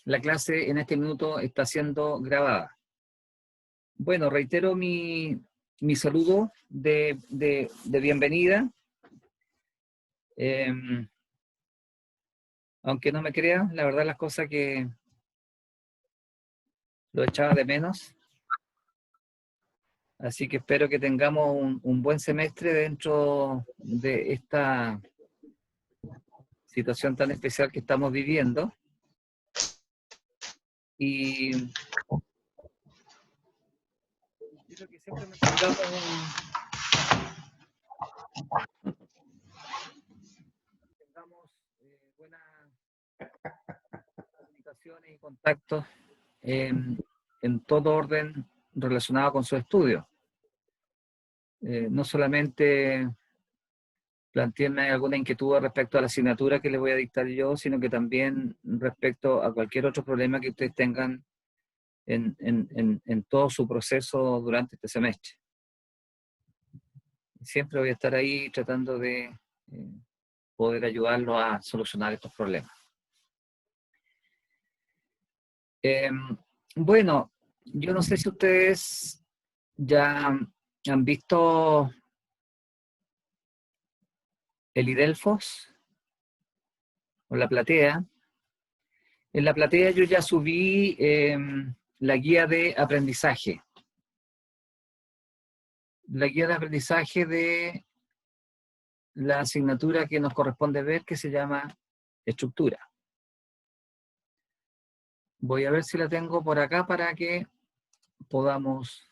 La clase en este minuto está siendo grabada. Bueno, reitero mi saludo de bienvenida. Aunque no me crean, la verdad las cosas que lo echaba de menos. Así que espero que tengamos un buen semestre dentro de esta situación tan especial que estamos viviendo. Y quiero que siempre mantengamos buenas comunicaciones y contactos en todo orden relacionado con su estudio. No solamente plantearme alguna inquietud respecto a la asignatura que les voy a dictar yo, sino que también respecto a cualquier otro problema que ustedes tengan en todo su proceso durante este semestre. Siempre voy a estar ahí tratando de poder ayudarlos a solucionar estos problemas. Bueno, yo no sé si ustedes ya han visto el IDELFOS o la platea. En la platea yo ya subí la guía de aprendizaje. La guía de aprendizaje de la asignatura que nos corresponde ver, que se llama estructura. Voy a ver si la tengo por acá para que podamos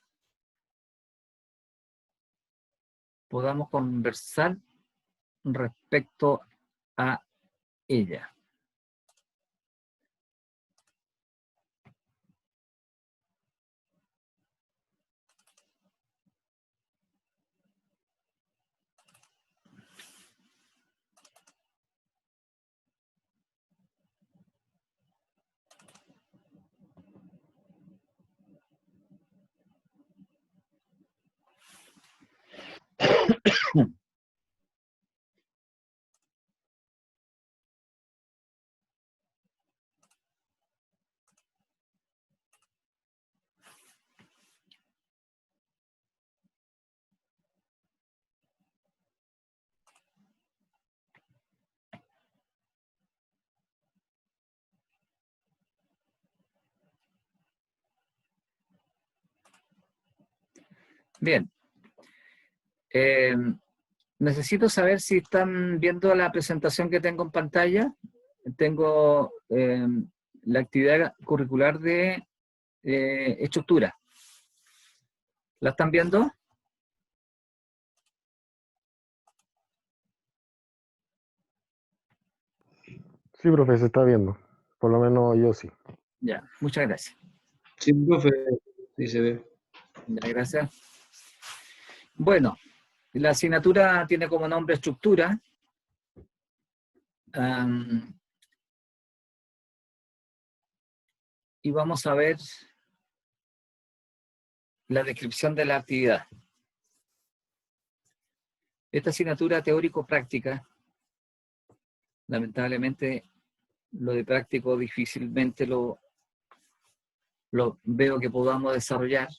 conversar respecto a ella. Bien. Necesito saber si están viendo la presentación que tengo en pantalla. Tengo la actividad curricular de estructura. ¿La están viendo? Sí, profe, se está viendo. Por lo menos yo sí. Ya, muchas gracias. Sí, profe, sí se ve. Ya, gracias. Bueno, la asignatura tiene como nombre estructura. Y vamos a ver la descripción de la actividad. Esta asignatura teórico-práctica, lamentablemente lo de práctico difícilmente lo veo que podamos desarrollar.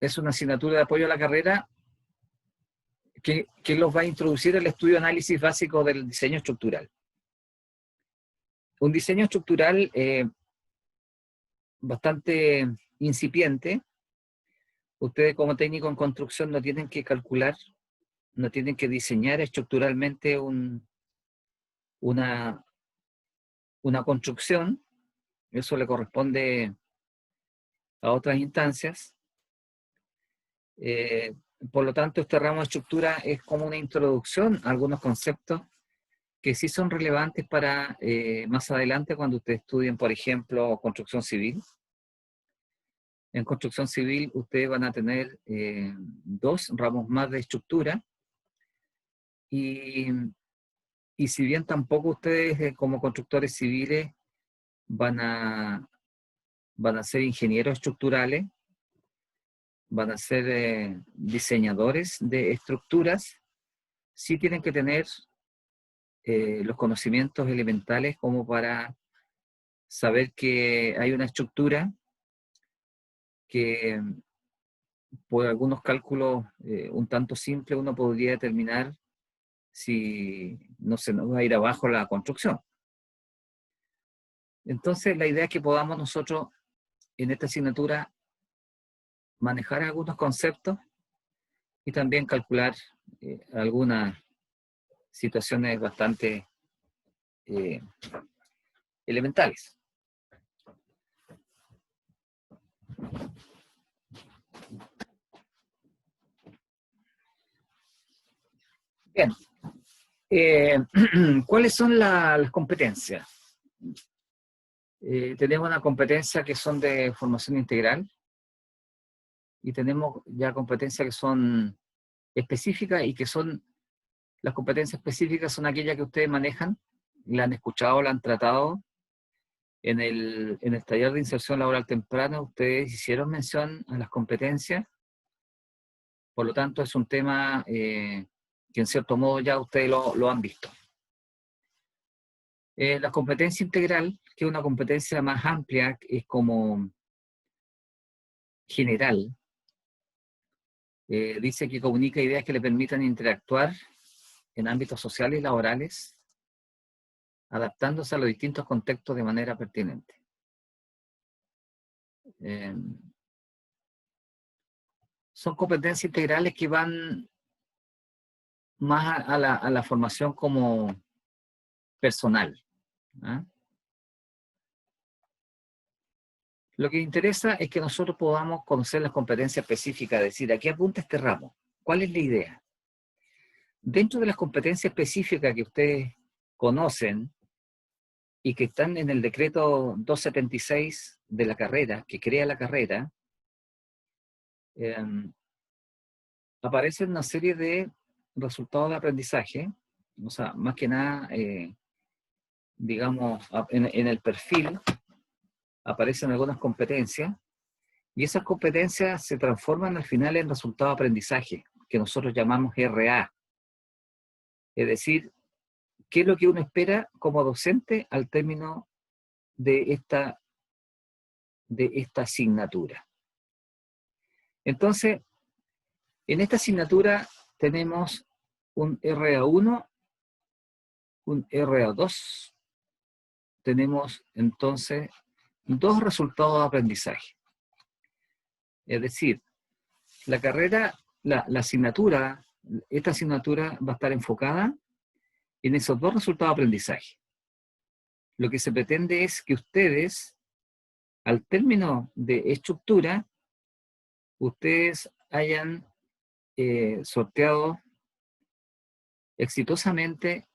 Es una asignatura de apoyo a la carrera que los va a introducir el estudio de análisis básico del diseño estructural. Un diseño estructural bastante incipiente. Ustedes como técnico en construcción no tienen que calcular, no tienen que diseñar estructuralmente una construcción. Eso le corresponde a otras instancias. Por lo tanto, este ramo de estructura es como una introducción a algunos conceptos que sí son relevantes para más adelante cuando ustedes estudien, por ejemplo, construcción civil. En construcción civil ustedes van a tener 2 ramos más de estructura y si bien tampoco ustedes como constructores civiles van a ser ingenieros estructurales, van a ser diseñadores de estructuras, sí tienen que tener los conocimientos elementales como para saber que hay una estructura que por algunos cálculos un tanto simples uno podría determinar si no se nos va a ir abajo la construcción. Entonces la idea es que podamos nosotros en esta asignatura manejar algunos conceptos y también calcular algunas situaciones bastante elementales. Bien, ¿cuáles son las competencias? Tenemos una competencia que son de formación integral y tenemos ya competencias que son específicas y que son, las competencias específicas son aquellas que ustedes manejan, la han escuchado, la han tratado. En el taller de inserción laboral temprana ustedes hicieron mención a las competencias, por lo tanto es un tema que en cierto modo ya ustedes lo han visto. La competencia integral, que es una competencia más amplia, es como general, dice que comunica ideas que le permitan interactuar en ámbitos sociales y laborales, adaptándose a los distintos contextos de manera pertinente. Son competencias integrales que van más a la formación como personal. ¿Ah? Lo que interesa es que nosotros podamos conocer las competencias específicas, es decir, ¿a qué apunta este ramo? ¿Cuál es la idea? Dentro de las competencias específicas que ustedes conocen y que están en el decreto 276 de la carrera, que crea la carrera, aparecen una serie de resultados de aprendizaje, o sea, más que nada, digamos, en el perfil aparecen algunas competencias, y esas competencias se transforman al final en resultados de aprendizaje, que nosotros llamamos RA. Es decir, ¿qué es lo que uno espera como docente al término de esta asignatura? Entonces, en esta asignatura tenemos un RA1, un RA2, tenemos entonces dos resultados de aprendizaje. Es decir, la carrera, la asignatura, esta asignatura va a estar enfocada en esos dos resultados de aprendizaje. Lo que se pretende es que ustedes, al término de estructura, ustedes hayan sorteado exitosamente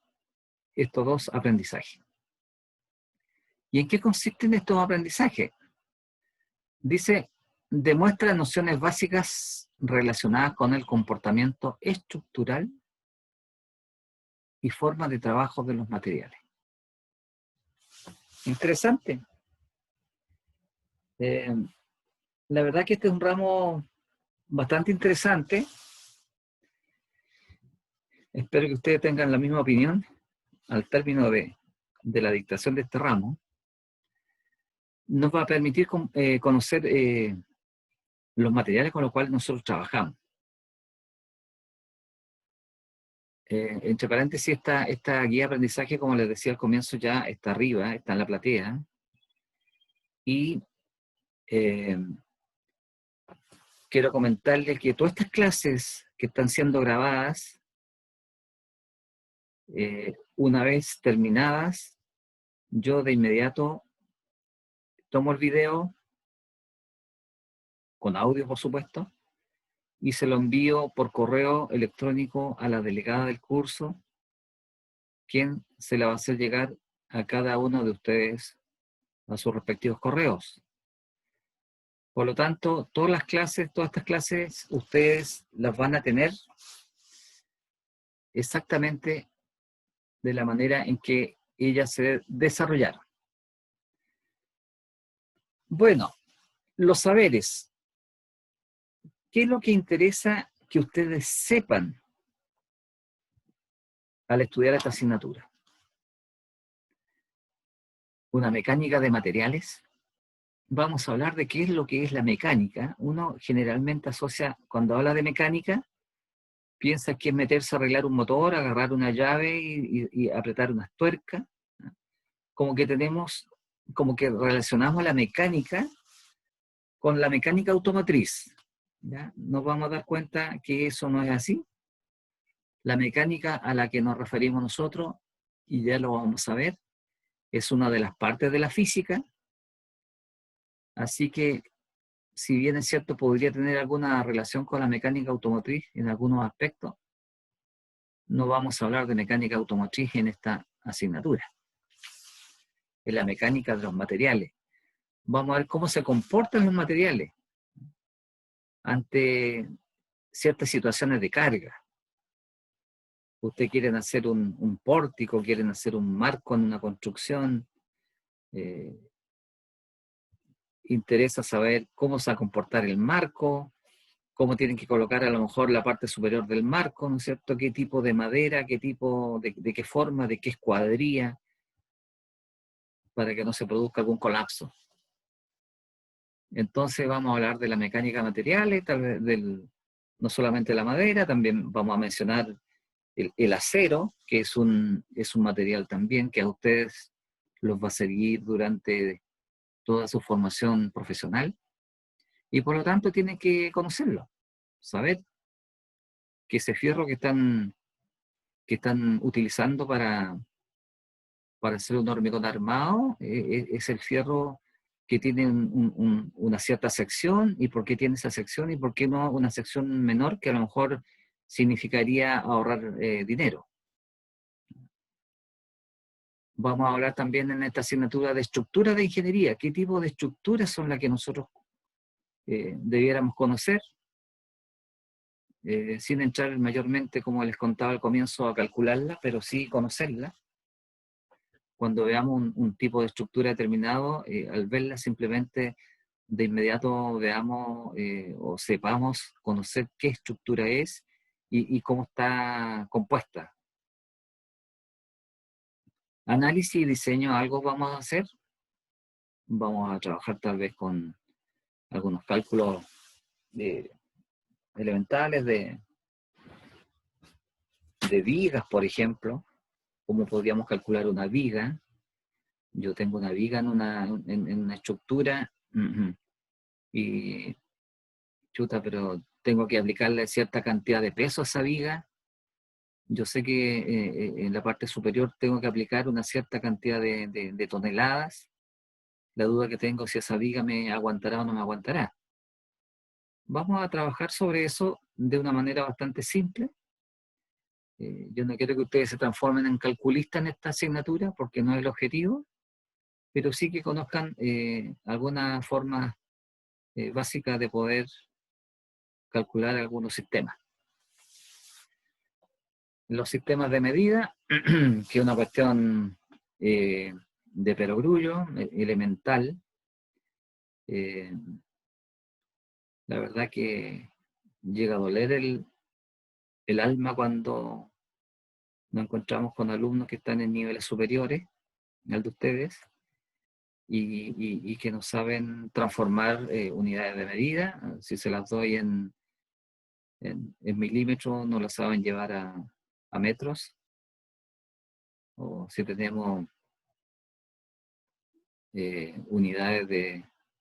estos dos aprendizajes. ¿Y en qué consisten estos aprendizajes? Dice, demuestra nociones básicas relacionadas con el comportamiento estructural y forma de trabajo de los materiales. Interesante. La verdad que este es un ramo bastante interesante. Espero que ustedes tengan la misma opinión al término de la dictación de este ramo. Nos va a permitir conocer los materiales con los cuales nosotros trabajamos. Entre paréntesis, esta guía de aprendizaje, como les decía al comienzo, ya está arriba, está en la platea. Y quiero comentarles que todas estas clases que están siendo grabadas, una vez terminadas, yo de inmediato tomo el video, con audio por supuesto, y se lo envío por correo electrónico a la delegada del curso, quien se la va a hacer llegar a cada uno de ustedes a sus respectivos correos. Por lo tanto, todas estas clases, ustedes las van a tener exactamente de la manera en que ellas se desarrollaron. Bueno, los saberes. ¿Qué es lo que interesa que ustedes sepan al estudiar esta asignatura? una mecánica de materiales. Vamos a hablar de qué es lo que es la mecánica. Uno generalmente asocia, cuando habla de mecánica, piensa que es meterse a arreglar un motor, agarrar una llave y apretar unas tuercas. Como que como que relacionamos la mecánica con la mecánica automotriz. ¿Ya? Nos vamos a dar cuenta que eso no es así. La mecánica a la que nos referimos nosotros, y ya lo vamos a ver, es una de las partes de la física. Así que, si bien es cierto, podría tener alguna relación con la mecánica automotriz en algunos aspectos, no vamos a hablar de mecánica automotriz en esta asignatura. Es la mecánica de los materiales. Vamos a ver cómo se comportan los materiales ante ciertas situaciones de carga. Ustedes quieren hacer un pórtico, quieren hacer un marco en una construcción, interesa saber cómo se va a comportar el marco, cómo tienen que colocar a lo mejor la parte superior del marco, ¿no es cierto? ¿Qué tipo de madera, qué tipo, de qué forma, de qué escuadría, para que no se produzca algún colapso? Entonces vamos a hablar de la mecánica de materiales, tal vez no solamente la madera, también vamos a mencionar el acero, que es un material también que a ustedes los va a seguir durante toda su formación profesional, y por lo tanto tienen que conocerlo, saber que ese fierro que están utilizando para hacer un hormigón armado es el fierro que tiene una cierta sección, y por qué tiene esa sección, y por qué no una sección menor que a lo mejor significaría ahorrar dinero. Vamos a hablar también en esta asignatura de estructura de ingeniería. ¿Qué tipo de estructuras son las que nosotros debiéramos conocer? Sin entrar mayormente, como les contaba al comienzo, a calcularla, pero sí conocerla. Cuando veamos un tipo de estructura determinado, al verla simplemente de inmediato veamos o sepamos conocer qué estructura es y cómo está compuesta. Análisis y diseño, algo vamos a hacer. Vamos a trabajar tal vez con algunos cálculos elementales de vigas, por ejemplo. ¿Cómo podríamos calcular una viga? Yo tengo una viga en una estructura y chuta, pero tengo que aplicarle cierta cantidad de peso a esa viga. Yo sé que en la parte superior tengo que aplicar una cierta cantidad de toneladas. La duda que tengo es si esa viga me aguantará o no me aguantará. Vamos a trabajar sobre eso de una manera bastante simple. Yo no quiero que ustedes se transformen en calculistas en esta asignatura, porque no es el objetivo, pero sí que conozcan alguna forma básica de poder calcular algunos sistemas. Los sistemas de medida, que es una cuestión de perogrullo, elemental. La verdad que llega a doler el alma cuando nos encontramos con alumnos que están en niveles superiores al de ustedes y que no saben transformar unidades de medida. Si se las doy en milímetros, no las saben llevar a metros. O si tenemos unidades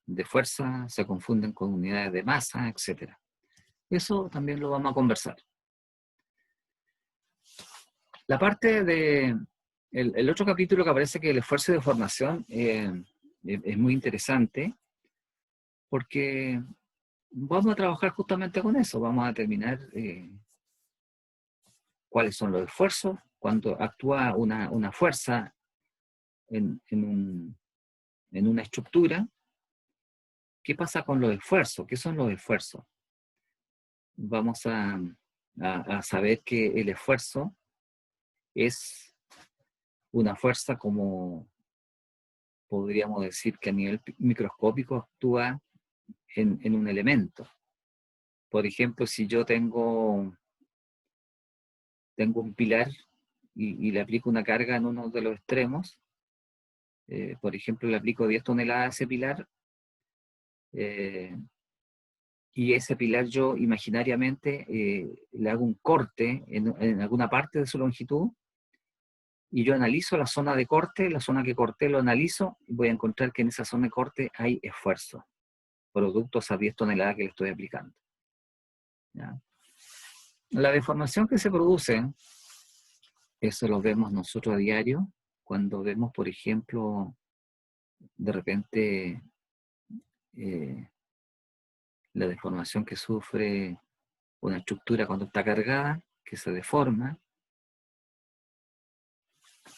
de fuerza, se confunden con unidades de masa, etc. Eso también lo vamos a conversar. La parte el otro capítulo que aparece, que el esfuerzo de formación, es muy interesante, porque vamos a trabajar justamente con eso. Vamos a determinar cuáles son los esfuerzos cuando actúa una fuerza en una estructura. ¿Qué pasa con los esfuerzos? ¿Qué son los esfuerzos? Vamos a saber que el esfuerzo es una fuerza, como podríamos decir, que a nivel microscópico actúa en un elemento. Por ejemplo, si yo tengo un pilar y le aplico una carga en uno de los extremos, Por ejemplo, le aplico 10 toneladas a ese pilar, y ese pilar yo imaginariamente le hago un corte en alguna parte de su longitud, y yo analizo la zona de corte, la zona que corté lo analizo, y voy a encontrar que en esa zona de corte hay esfuerzo, producto a esas 10 toneladas que le estoy aplicando. ¿Ya? La deformación que se produce, eso lo vemos nosotros a diario, cuando vemos, por ejemplo, de repente la deformación que sufre una estructura cuando está cargada, que se deforma.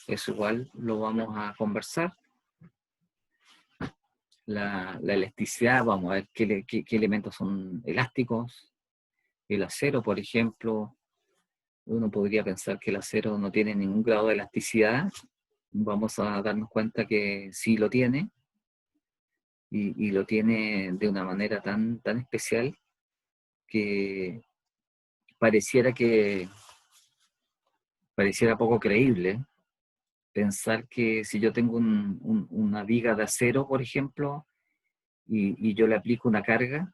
Eso igual lo vamos a conversar. La elasticidad, vamos a ver qué elementos son elásticos. El acero, por ejemplo, uno podría pensar que el acero no tiene ningún grado de elasticidad. Vamos a darnos cuenta que sí lo tiene, y lo tiene de una manera tan especial que pareciera poco creíble pensar que si yo tengo una viga de acero, por ejemplo, y yo le aplico una carga,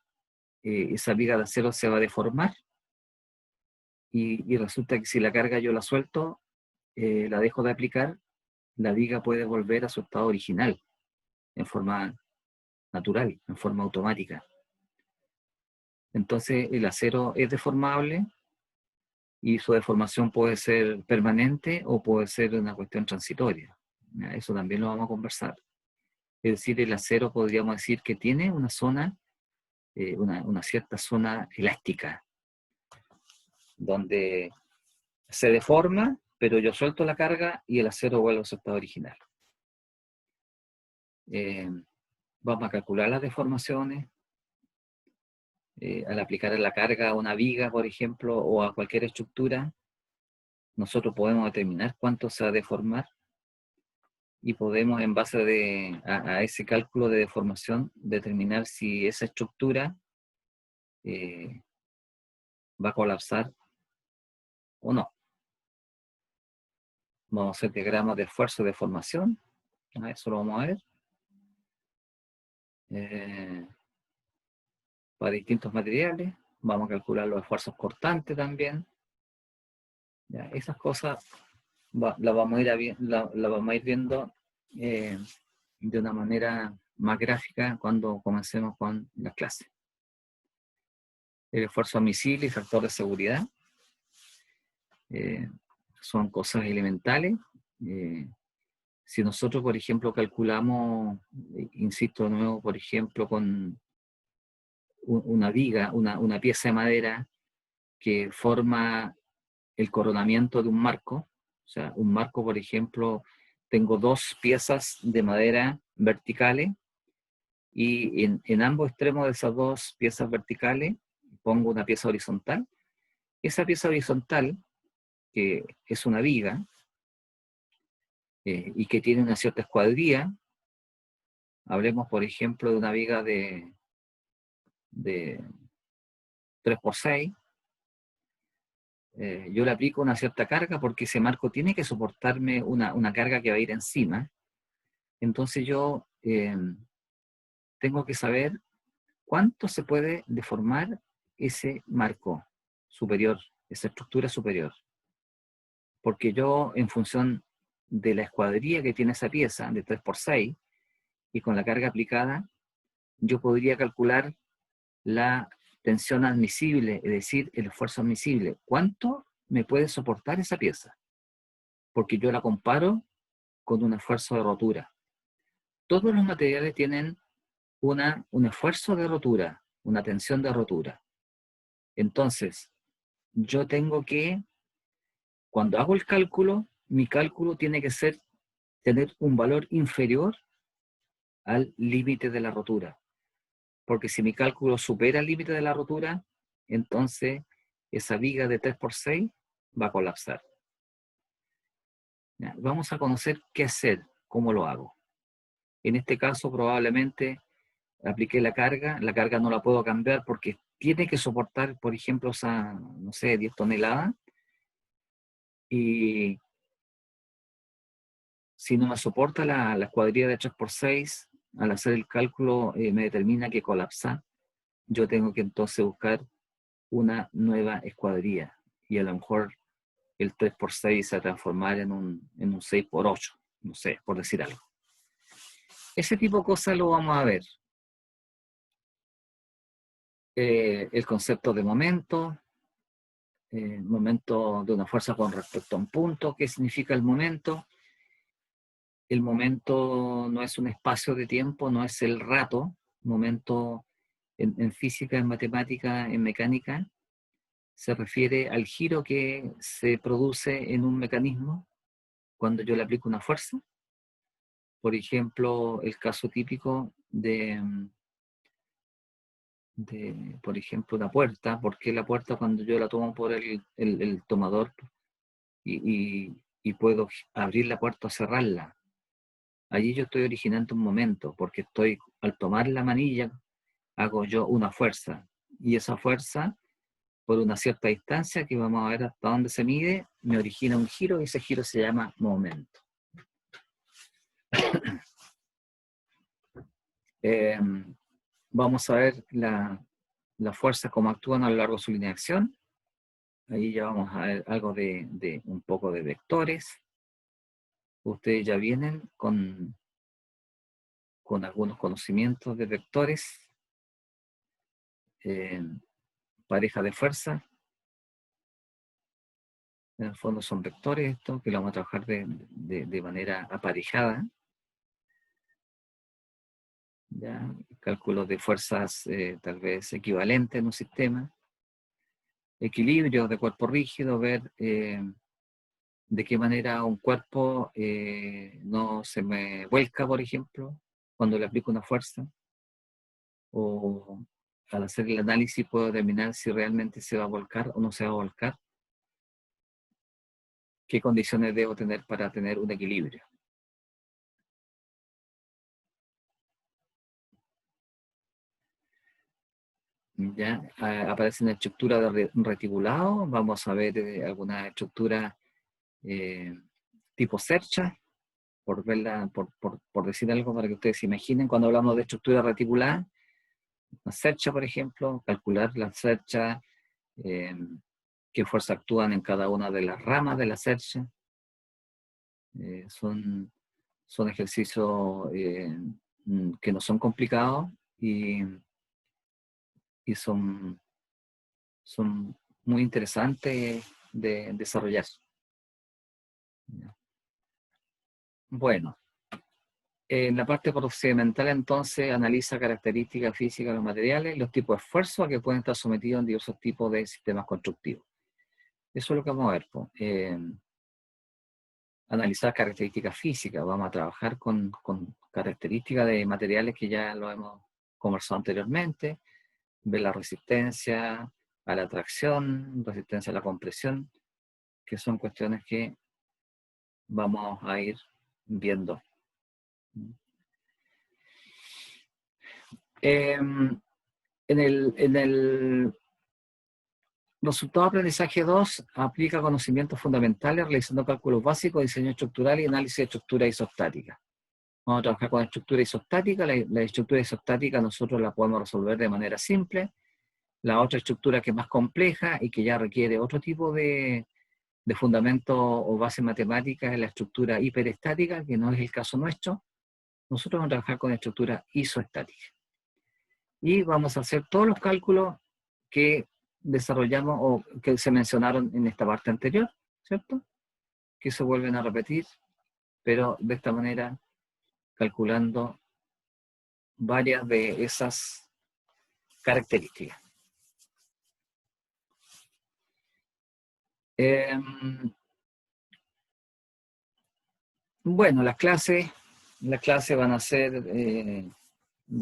esa viga de acero se va a deformar, y resulta que si la carga yo la suelto, la dejo de aplicar, la viga puede volver a su estado original, en forma natural, en forma automática. Entonces el acero es deformable, y su deformación puede ser permanente o puede ser una cuestión transitoria. Eso también lo vamos a conversar. Es decir, el acero podríamos decir que tiene una zona, una cierta zona elástica, donde se deforma, pero yo suelto la carga y el acero vuelve a su estado original. Vamos a calcular las deformaciones. Al aplicar la carga a una viga, por ejemplo, o a cualquier estructura, nosotros podemos determinar cuánto se va a deformar, y podemos, en base a ese cálculo de deformación, determinar si esa estructura va a colapsar o no. Vamos a hacer diagramas de esfuerzo y deformación. Eso lo vamos a ver. Para distintos materiales. Vamos a calcular los esfuerzos cortantes también. ¿Ya? Esas cosas las vamos a ir viendo de una manera más gráfica cuando comencemos con las clases. El esfuerzo admisible y factor de seguridad son cosas elementales. Si nosotros, por ejemplo, calculamos, insisto de nuevo, por ejemplo, con una viga, una pieza de madera que forma el coronamiento de un marco, o sea, un marco, por ejemplo, tengo dos piezas de madera verticales, y en ambos extremos de esas dos piezas verticales pongo una pieza horizontal. Esa pieza horizontal, que es una viga, y que tiene una cierta escuadría, hablemos, por ejemplo, de una viga de 3x6, yo le aplico una cierta carga porque ese marco tiene que soportarme una carga que va a ir encima. Entonces yo tengo que saber cuánto se puede deformar ese marco superior, esa estructura superior. Porque yo, en función de la escuadría que tiene esa pieza de 3x6, y con la carga aplicada, yo podría calcular la tensión admisible, es decir, el esfuerzo admisible. ¿Cuánto me puede soportar esa pieza? Porque yo la comparo con un esfuerzo de rotura. Todos los materiales tienen un esfuerzo de rotura, una tensión de rotura. Entonces, yo tengo que, cuando hago el cálculo, mi cálculo tiene que tener un valor inferior al límite de la rotura. Porque si mi cálculo supera el límite de la rotura, entonces esa viga de 3x6 va a colapsar. ¿Ya? Vamos a conocer qué hacer, cómo lo hago. En este caso probablemente apliqué la carga no la puedo cambiar porque tiene que soportar, por ejemplo, esa, no sé, 10 toneladas, y si no me soporta la escuadrilla de 3×6, al hacer el cálculo me determina que colapsa, yo tengo que entonces buscar una nueva escuadrilla. Y a lo mejor el 3×6 se va a transformar en un 6×8, no sé, por decir algo. Ese tipo de cosas lo vamos a ver. El concepto de momento de una fuerza con respecto a un punto, ¿qué significa el momento? El momento no es un espacio de tiempo, no es el rato. Momento en física, en matemática, en mecánica, se refiere al giro que se produce en un mecanismo cuando yo le aplico una fuerza. Por ejemplo, el caso típico por ejemplo, una puerta. ¿Por qué la puerta cuando yo la tomo por el tomador y puedo abrir la puerta o cerrarla? Allí yo estoy originando un momento, porque al tomar la manilla, hago yo una fuerza. Y esa fuerza, por una cierta distancia, que vamos a ver hasta dónde se mide, me origina un giro y ese giro se llama momento. Vamos a ver las fuerzas cómo actúan a lo largo de su línea de acción. Ahí ya vamos a ver algo de un poco de vectores. Ustedes ya vienen con algunos conocimientos de vectores, pareja de fuerza. En el fondo son vectores estos, que lo vamos a trabajar de manera aparejada. ¿Ya? Cálculos de fuerzas tal vez equivalentes en un sistema. Equilibrio de cuerpo rígido, ver de qué manera un cuerpo no se me vuelca, por ejemplo, cuando le aplico una fuerza. O al hacer el análisis puedo determinar si realmente se va a volcar o no se va a volcar. ¿Qué condiciones debo tener para tener un equilibrio? Ya aparecen estructuras de reticulado. Vamos a ver alguna estructura tipo cercha, por verla, por decir algo para que ustedes se imaginen. Cuando hablamos de estructura reticulada, una cercha, por ejemplo, calcular la cercha, qué fuerzas actúan en cada una de las ramas de la cercha. Son ejercicios que no son complicados y son muy interesantes de desarrollar. Bueno, en la parte procedimental entonces analiza características físicas de los materiales, los tipos de esfuerzo a que pueden estar sometidos en diversos tipos de sistemas constructivos. Eso es lo que vamos a ver. Analizar características físicas, vamos a trabajar con características de materiales que ya lo hemos conversado anteriormente, ver la resistencia a la tracción, resistencia a la compresión, que son cuestiones que vamos a ir viendo. En el resultado de aprendizaje 2 aplica conocimientos fundamentales realizando cálculos básicos, diseño estructural y análisis de estructura isostática. Vamos a trabajar con estructura isostática. La estructura isostática nosotros la podemos resolver de manera simple. La otra estructura que es más compleja y que ya requiere otro tipo de fundamento o base matemática es la estructura hiperestática, que no es el caso nuestro. Nosotros vamos a trabajar con estructura isoestática. Y vamos a hacer todos los cálculos que desarrollamos o que se mencionaron en esta parte anterior, ¿cierto? Que se vuelven a repetir, pero de esta manera calculando varias de esas características. Bueno, las clases van a ser de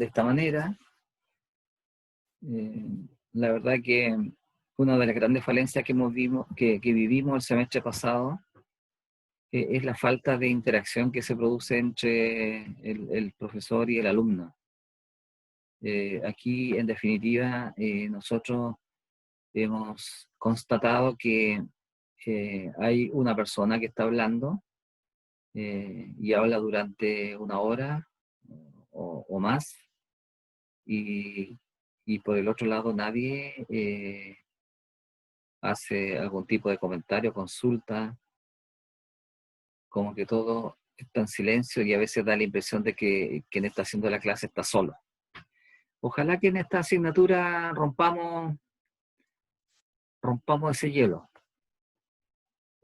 esta manera. La verdad que una de las grandes falencias que vivimos el semestre pasado es la falta de interacción que se produce entre el profesor y el alumno. Aquí, en definitiva, nosotros hemos constatado que hay una persona que está hablando y habla durante una hora o más, y por el otro lado nadie hace algún tipo de comentario, consulta, como que todo está en silencio y a veces da la impresión de que quien está haciendo la clase está solo. Ojalá que en esta asignatura rompamos ese hielo.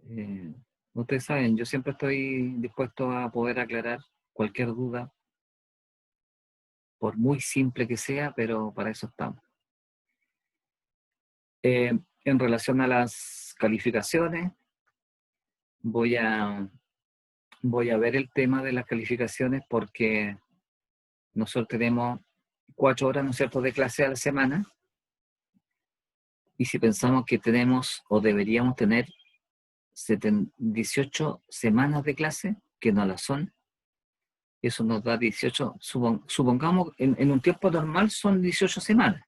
Eh, Ustedes saben, yo siempre estoy dispuesto a poder aclarar cualquier duda, por muy simple que sea, pero para eso estamos. En relación a las calificaciones, voy a ver el tema de las calificaciones porque nosotros tenemos 4 horas, ¿no es cierto?, de clase a la semana, y si pensamos que tenemos o deberíamos tener 18 semanas de clase, que no las son, eso nos da 18, supongamos en un tiempo normal son 18 semanas,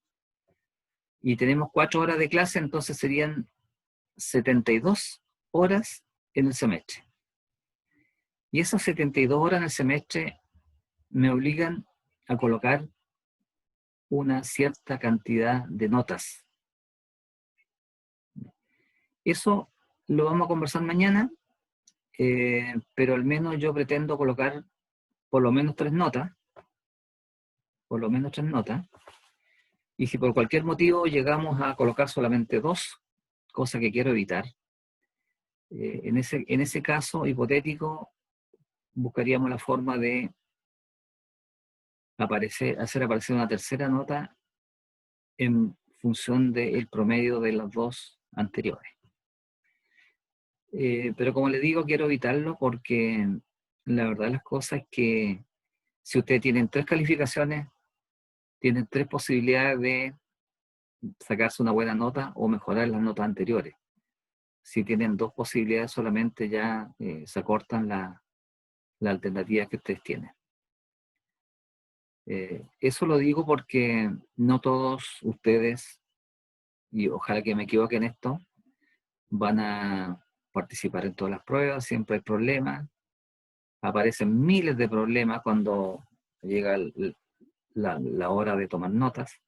y tenemos 4 horas de clase, entonces serían 72 horas en el semestre. Y esas 72 horas en el semestre me obligan a colocar una cierta cantidad de notas. Eso lo vamos a conversar mañana, pero al menos yo pretendo colocar por lo menos 3 notas, y si por cualquier motivo llegamos a colocar solamente 2, cosa que quiero evitar, en ese caso hipotético buscaríamos la forma de hacer aparecer una tercera nota en función del promedio de las 2 anteriores. Pero como les digo, quiero evitarlo porque la verdad de las cosas es que si ustedes tienen 3 calificaciones, tienen 3 posibilidades de sacarse una buena nota o mejorar las notas anteriores. Si tienen 2 posibilidades solamente, ya se acortan la alternativa que ustedes tienen. Eso lo digo porque no todos ustedes, y ojalá que me equivoque en esto, van a participar en todas las pruebas, siempre hay problemas, aparecen miles de problemas cuando llega la hora de tomar notas.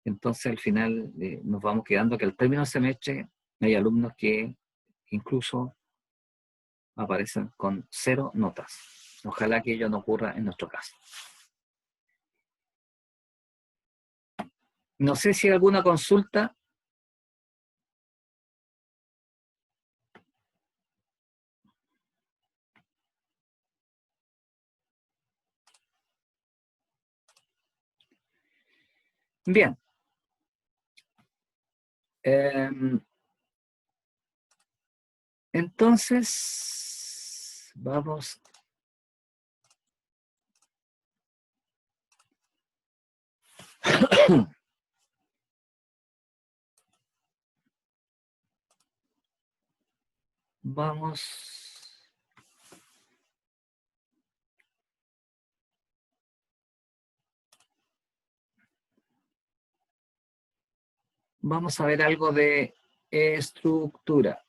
Entonces al final nos vamos quedando que al término del semestre hay alumnos que incluso aparecen con 0 notas. Ojalá que ello no ocurra en nuestro caso. No sé si hay alguna consulta. Bien. Entonces, vamos. Vamos a ver algo de estructura.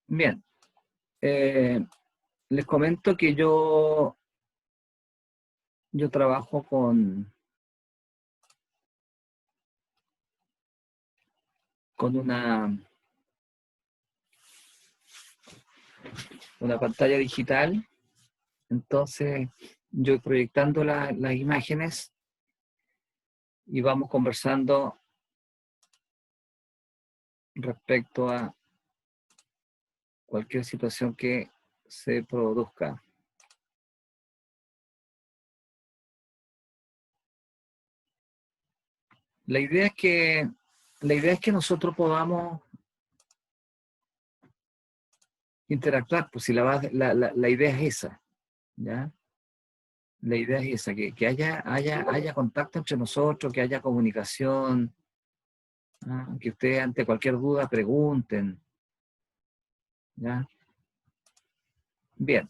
Bien. Les comento que yo trabajo con una pantalla digital. Entonces, yo proyectando las imágenes y vamos conversando respecto a cualquier situación que se produzca. La idea es que nosotros podamos interactuar, pues si la idea es esa, ¿ya? La idea es esa, que haya contacto entre nosotros, que haya comunicación, ¿no? Que ustedes ante cualquier duda pregunten, ¿ya? Bien.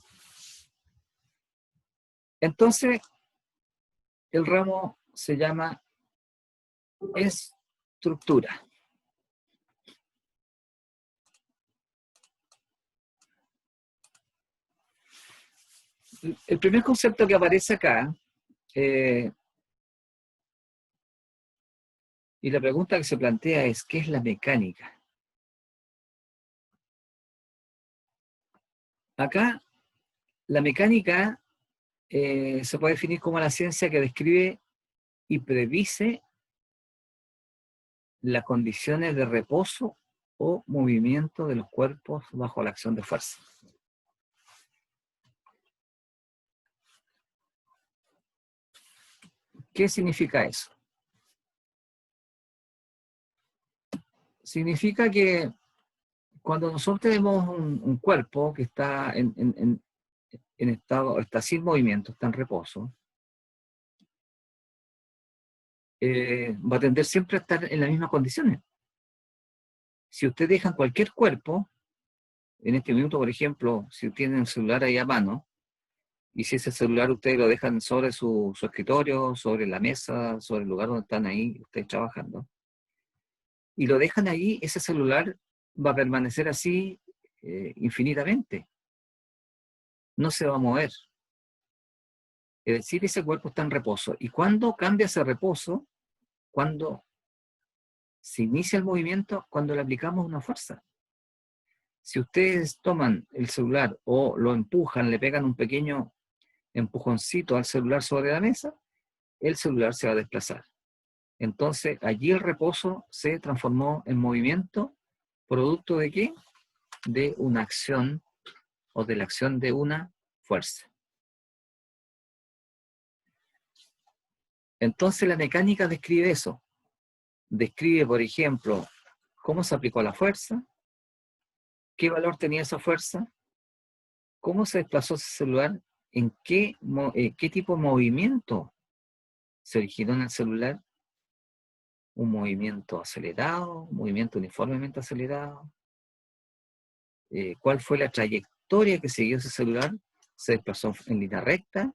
Entonces, el ramo se llama estructura. El primer concepto que aparece acá, y la pregunta que se plantea es, ¿qué es la mecánica? Acá, la mecánica se puede definir como la ciencia que describe y predice las condiciones de reposo o movimiento de los cuerpos bajo la acción de fuerza. ¿Qué significa eso? Significa que cuando nosotros tenemos un cuerpo que está en estado, está sin movimiento, está en reposo, va a tender siempre a estar en las mismas condiciones. Si usted deja cualquier cuerpo, en este minuto, por ejemplo, si tienen el celular ahí a mano, y si ese celular ustedes lo dejan sobre su escritorio, sobre la mesa, sobre el lugar donde están ahí ustedes trabajando, y lo dejan ahí, ese celular va a permanecer así infinitamente. No se va a mover. Es decir, ese cuerpo está en reposo. ¿Y cuándo cambia ese reposo? Cuando se inicia el movimiento, cuando le aplicamos una fuerza. Si ustedes toman el celular o lo empujan, le pegan un pequeño empujoncito al celular sobre la mesa, el celular se va a desplazar. Entonces, allí el reposo se transformó en movimiento, ¿producto de qué? De una acción o de la acción de una fuerza. Entonces, la mecánica describe eso. Describe, por ejemplo, cómo se aplicó la fuerza, qué valor tenía esa fuerza, cómo se desplazó ese celular, en qué tipo de movimiento se originó en el celular, un movimiento acelerado, un movimiento uniformemente acelerado, cuál fue la trayectoria que siguió ese celular, se desplazó en línea recta,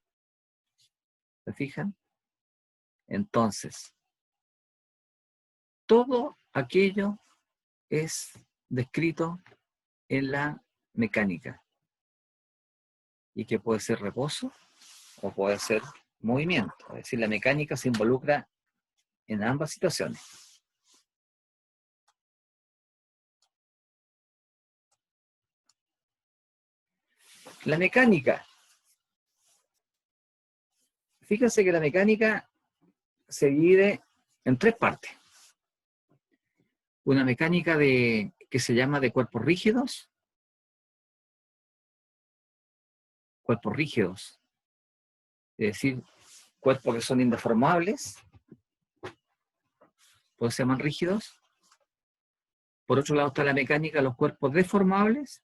¿se fijan? Entonces, todo aquello es descrito en la mecánica y que puede ser reposo o puede ser movimiento. Es decir, la mecánica se involucra en ambas situaciones. La mecánica. Fíjense que la mecánica se divide en tres partes. Una mecánica que se llama de cuerpos rígidos. Cuerpos rígidos. Es decir, cuerpos que son indeformables. Pues se llaman rígidos. Por otro lado está la mecánica de los cuerpos deformables,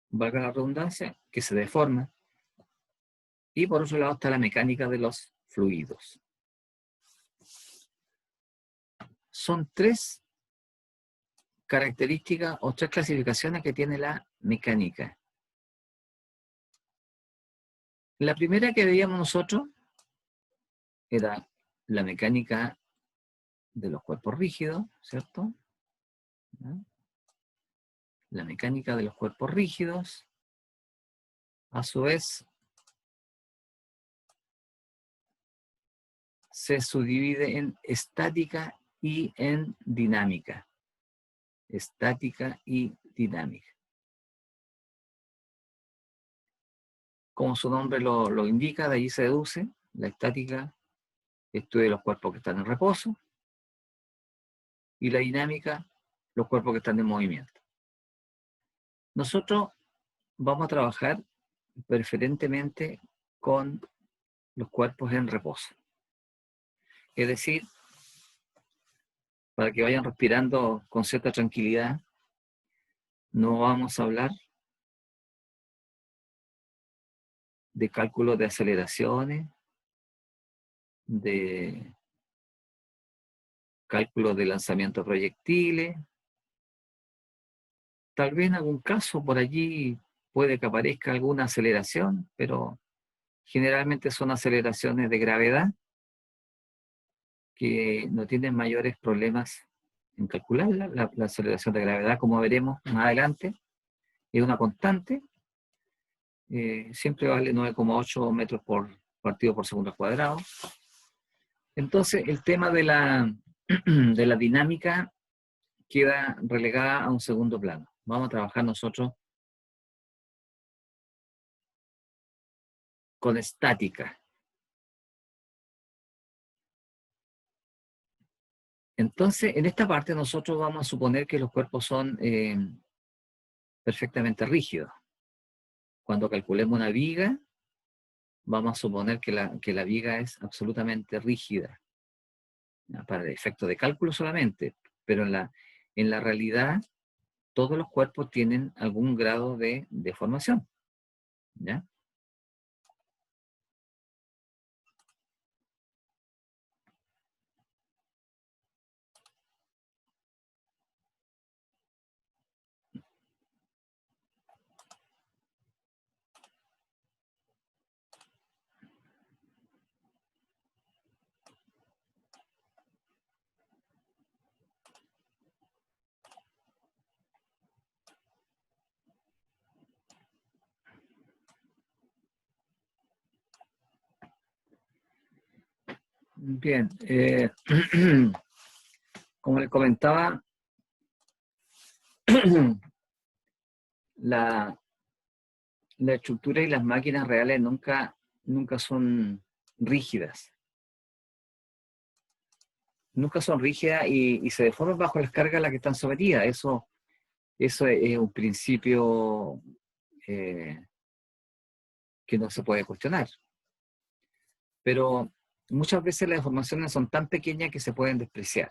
valga la redundancia, que se deforman. Y por otro lado está la mecánica de los fluidos. Son tres características o tres clasificaciones que tiene la mecánica. La primera que veíamos nosotros era la mecánica de los cuerpos rígidos, ¿cierto? ¿No? La mecánica de los cuerpos rígidos, a su vez, se subdivide en estática y en dinámica. Estática y dinámica. Como su nombre lo indica, de allí se deduce, la estática estudia los cuerpos que están en reposo y la dinámica, los cuerpos que están en movimiento. Nosotros vamos a trabajar preferentemente con los cuerpos en reposo. Es decir, para que vayan respirando con cierta tranquilidad, no vamos a hablar de cálculos de aceleraciones, de cálculos de lanzamiento de proyectiles. Tal vez en algún caso por allí puede que aparezca alguna aceleración, pero generalmente son aceleraciones de gravedad que no tienen mayores problemas en calcular. La aceleración de gravedad, como veremos más adelante, es una constante, siempre vale 9,8 metros por partido por segundo al cuadrado. Entonces, el tema de de la dinámica queda relegada a un segundo plano. Vamos a trabajar nosotros con estática. Entonces, en esta parte nosotros vamos a suponer que los cuerpos son perfectamente rígidos. Cuando calculemos una viga, vamos a suponer que la viga es absolutamente rígida, ¿ya? Para el efecto de cálculo solamente, pero en la realidad todos los cuerpos tienen algún grado de deformación, ¿ya? Bien, como les comentaba, la estructura y las máquinas reales nunca son rígidas. Nunca son rígidas y se deforman bajo las cargas a las que están sometidas. Eso es un principio que no se puede cuestionar. Pero muchas veces las deformaciones son tan pequeñas que se pueden despreciar.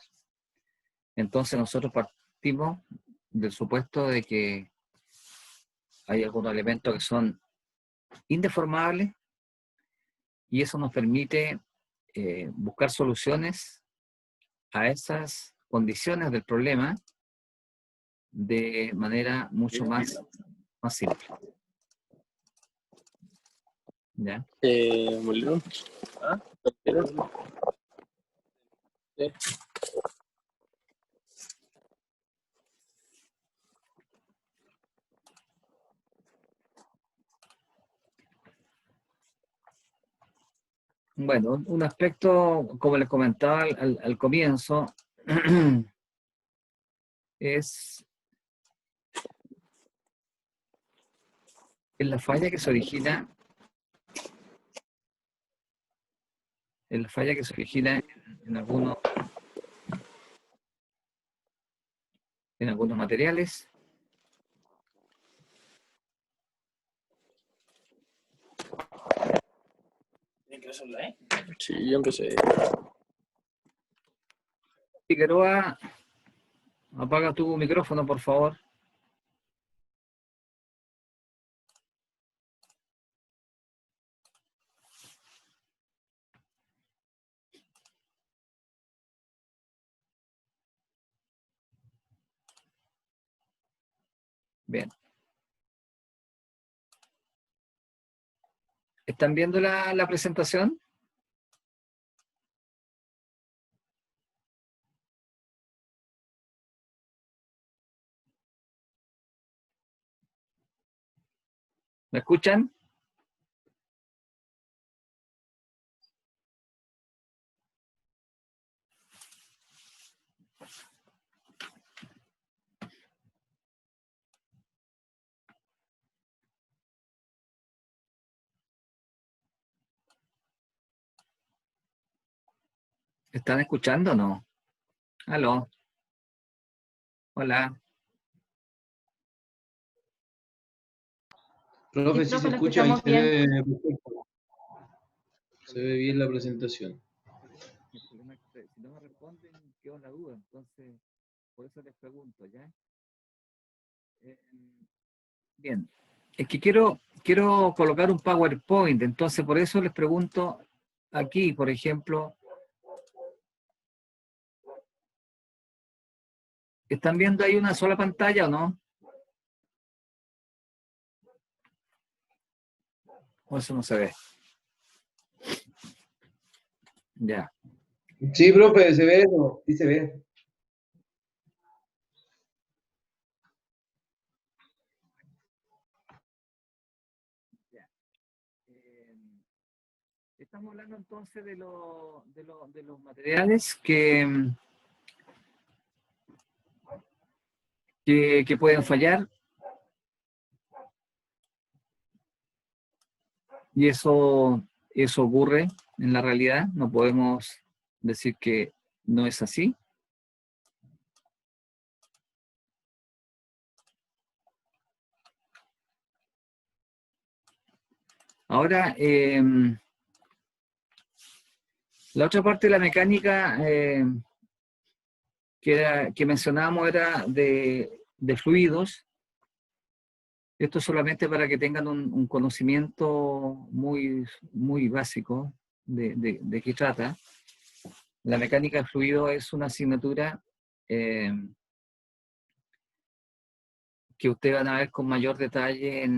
Entonces nosotros partimos del supuesto de que hay algunos elementos que son indeformables y eso nos permite buscar soluciones a esas condiciones del problema de manera mucho más simple. ¿Ya? Molino. ¿Ah? Sí. Bueno, un aspecto, como les comentaba al comienzo, es la falla que se origina en algunos materiales. Sí, yo empecé. Figueroa, apaga tu micrófono, por favor. Bien. ¿Están viendo la presentación? ¿Me escuchan? ¿Están escuchando o no? Aló. Hola. Profe, Sí, sí se profe, lo escucha y escuchamos se ve bien. perfecto. Se ve bien la presentación. El problema es que si no me responden, quedo en la duda. Entonces, por eso les pregunto, ¿ya? Bien. Es que quiero colocar un PowerPoint, entonces por eso les pregunto aquí, por ejemplo, ¿están viendo ahí una sola pantalla o no? O eso no se ve. Ya. Sí, profe, se ve, ¿no? Sí se ve. Ya. Eh, Estamos hablando entonces de los materiales que pueden fallar, y eso ocurre en la realidad. No podemos decir que no es así. Ahora, la otra parte de la mecánica que mencionábamos era de fluidos. Esto solamente para que tengan un conocimiento muy básico de qué trata. La mecánica de fluido es una asignatura que ustedes van a ver con mayor detalle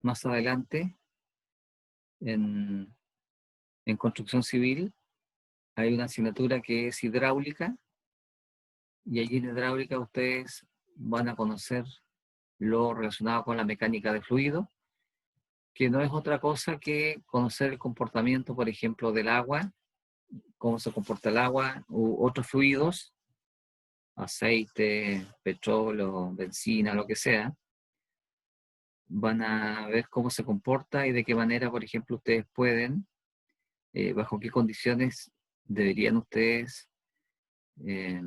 más adelante en construcción civil. Hay una asignatura que es hidráulica, y allí en hidráulica ustedes van a conocer lo relacionado con la mecánica de fluido, que no es otra cosa que conocer el comportamiento, por ejemplo, del agua, cómo se comporta el agua u otros fluidos, aceite, petróleo, benzina, lo que sea. Van a ver cómo se comporta y de qué manera, por ejemplo, ustedes pueden, bajo qué condiciones deberían ustedes eh,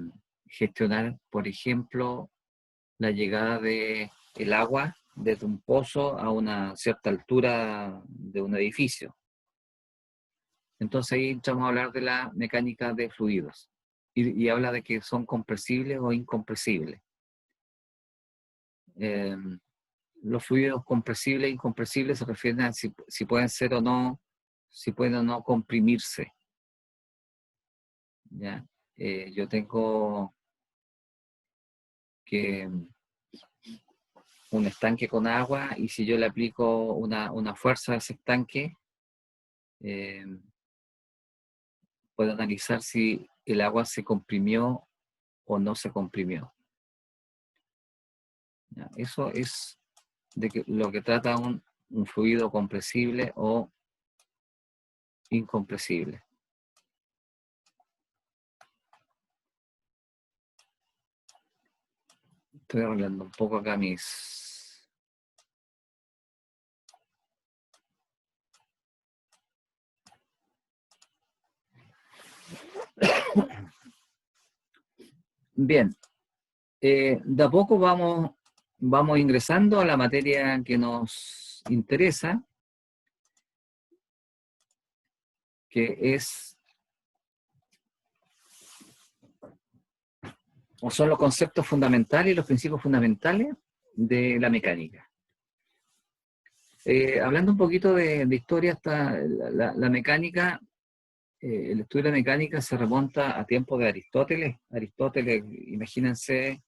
gestionar, por ejemplo, la llegada de el agua desde un pozo a una cierta altura de un edificio. Entonces ahí entramos a hablar de la mecánica de fluidos y habla de que son compresibles o incompresibles. Los fluidos compresibles e incompresibles se refieren a si pueden ser o no, si pueden o no comprimirse. ¿Ya? Yo tengo que un estanque con agua, y si yo le aplico una fuerza a ese estanque, eh, puedo analizar si el agua se comprimió o no se comprimió. ¿Ya? Eso es lo que trata un fluido compresible o incompresible. Estoy arreglando un poco acá mis... Bien, de a poco vamos ingresando a la materia que nos interesa, que es, o son los conceptos fundamentales y los principios fundamentales de la mecánica. Hablando un poquito de historia, hasta la mecánica, el estudio de la mecánica se remonta a tiempos de Aristóteles. Aristóteles, imagínense,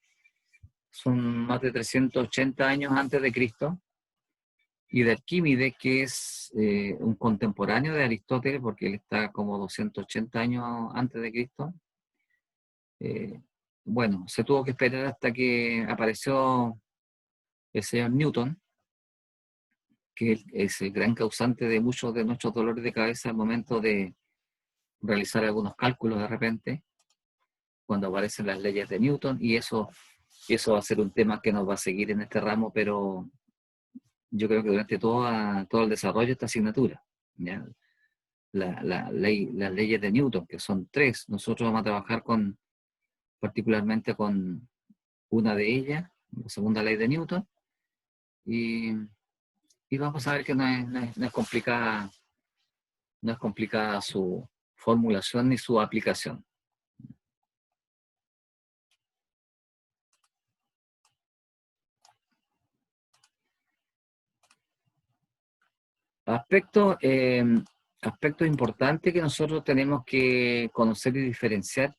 son más de 380 años antes de Cristo, y de Arquímedes, que es un contemporáneo de Aristóteles, porque él está como 280 años antes de Cristo. Bueno, se tuvo que esperar hasta que apareció el señor Newton, que es el gran causante de muchos de nuestros dolores de cabeza al momento de realizar algunos cálculos de repente, cuando aparecen las leyes de Newton, y eso va a ser un tema que nos va a seguir en este ramo, pero yo creo que durante todo el desarrollo de esta asignatura. ¿Ya? Las leyes de Newton, que son tres. Nosotros vamos a trabajar particularmente con una de ellas, la segunda ley de Newton, y vamos a ver que no es complicada, no es complicada su formulación ni su aplicación. Aspectos importantes que nosotros tenemos que conocer y diferenciar,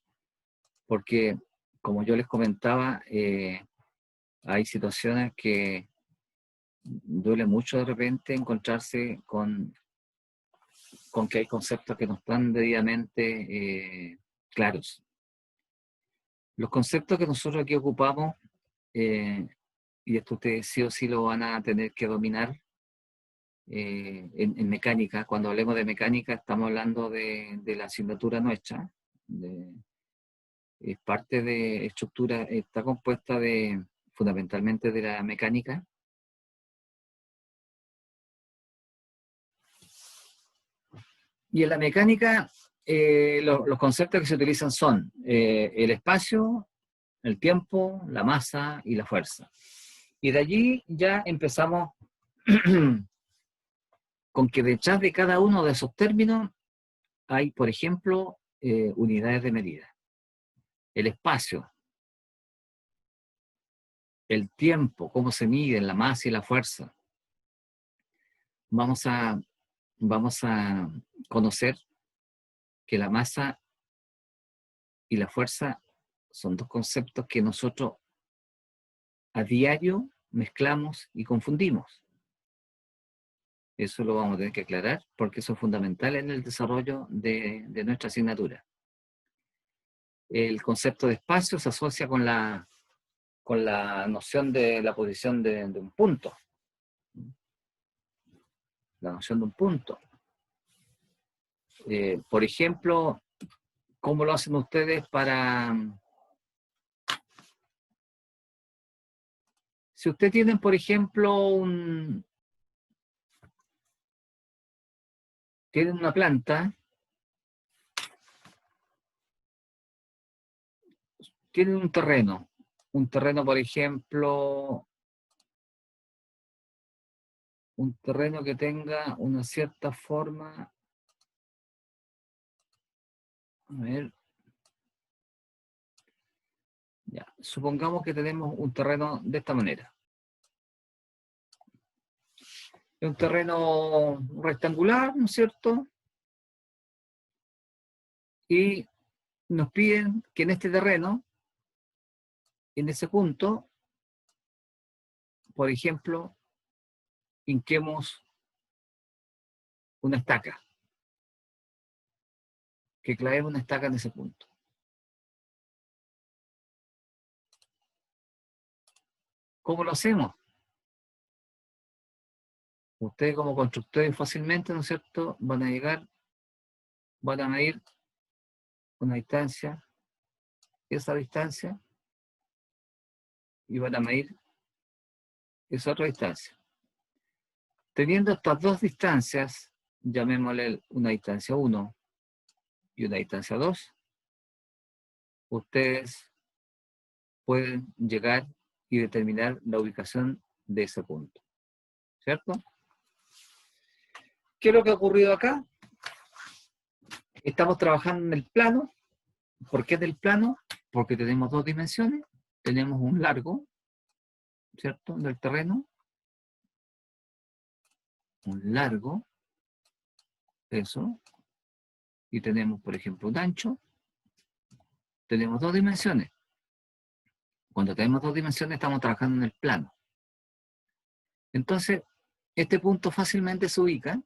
porque, como yo les comentaba, hay situaciones que duele mucho de repente encontrarse con con que hay conceptos que no están debidamente claros. Los conceptos que nosotros aquí ocupamos, y esto ustedes sí o sí lo van a tener que dominar en mecánica. Cuando hablemos de mecánica estamos hablando de la asignatura nuestra. Es parte de estructura, está compuesta fundamentalmente de la mecánica. Y en la mecánica, los conceptos que se utilizan son el espacio, el tiempo, la masa y la fuerza. Y de allí ya empezamos con que detrás de cada uno de esos términos hay, por ejemplo, unidades de medida. El espacio, el tiempo, cómo se miden la masa y la fuerza. Vamos a conocer que la masa y la fuerza son dos conceptos que nosotros a diario mezclamos y confundimos. Eso lo vamos a tener que aclarar porque eso es fundamental en el desarrollo de nuestra asignatura. El concepto de espacio se asocia con la noción de la posición de un punto. La noción de un punto. Por ejemplo, ¿cómo lo hacen ustedes para... Si ustedes tienen, por ejemplo, tienen una planta, tienen un terreno, por ejemplo, un terreno que tenga una cierta forma, a ver, ya, supongamos que tenemos un terreno de esta manera. Es un terreno rectangular, ¿no es cierto? Y nos piden que en este terreno, en ese punto, por ejemplo, hinquemos una estaca. Que clavemos una estaca en ese punto. ¿Cómo lo hacemos? Ustedes como constructores fácilmente, ¿no es cierto?, van a llegar, van a medir una distancia, esa distancia, y van a medir esa otra distancia. Teniendo estas dos distancias, llamémosle una distancia 1 y una distancia 2, ustedes pueden llegar y determinar la ubicación de ese punto. ¿Cierto? ¿Qué es lo que ha ocurrido acá? Estamos trabajando en el plano. ¿Por qué del plano? Porque tenemos dos dimensiones. Tenemos un largo, ¿cierto?, del terreno. Un largo, eso. Y tenemos, por ejemplo, un ancho. Tenemos dos dimensiones. Cuando tenemos dos dimensiones estamos trabajando en el plano. Entonces, este punto fácilmente se ubica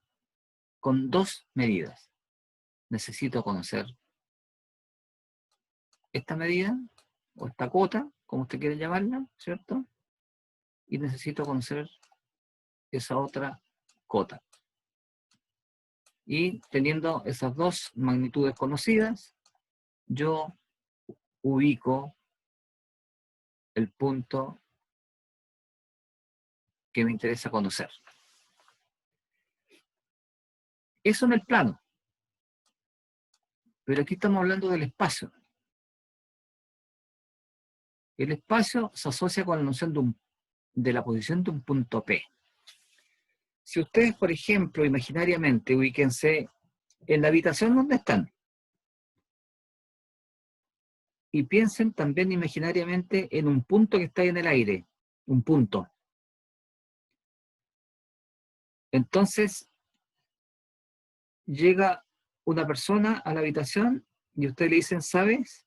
con dos medidas. Necesito conocer esta medida, o esta cota, como usted quiere llamarla, ¿cierto? Y necesito conocer esa otra cota. Y teniendo esas dos magnitudes conocidas, yo ubico el punto que me interesa conocer. Eso en el plano. Pero aquí estamos hablando del espacio. El espacio se asocia con la noción de la posición de un punto P. Si ustedes, por ejemplo, imaginariamente, ubíquense en la habitación donde están. Y piensen también imaginariamente en un punto que está ahí en el aire. Un punto. Entonces, llega una persona a la habitación y ustedes le dicen, ¿sabes?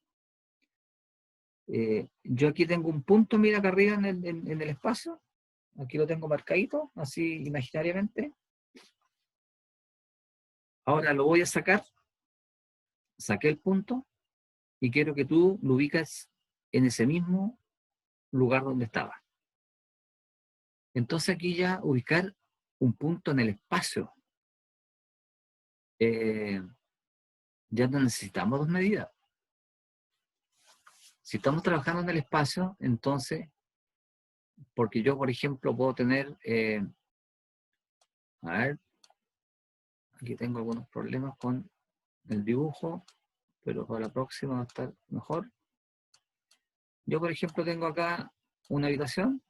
Yo aquí tengo un punto, mira acá arriba en el espacio. Aquí lo tengo marcadito, así imaginariamente. Ahora lo voy a sacar. Saqué el punto y quiero que tú lo ubicas en ese mismo lugar donde estaba. Entonces aquí ya ubicar un punto en el espacio. Ya no necesitamos dos medidas. Si estamos trabajando en el espacio, entonces, porque yo, por ejemplo, puedo tener, a ver, aquí tengo algunos problemas con el dibujo, pero para la próxima va a estar mejor. Yo, por ejemplo, tengo acá una habitación.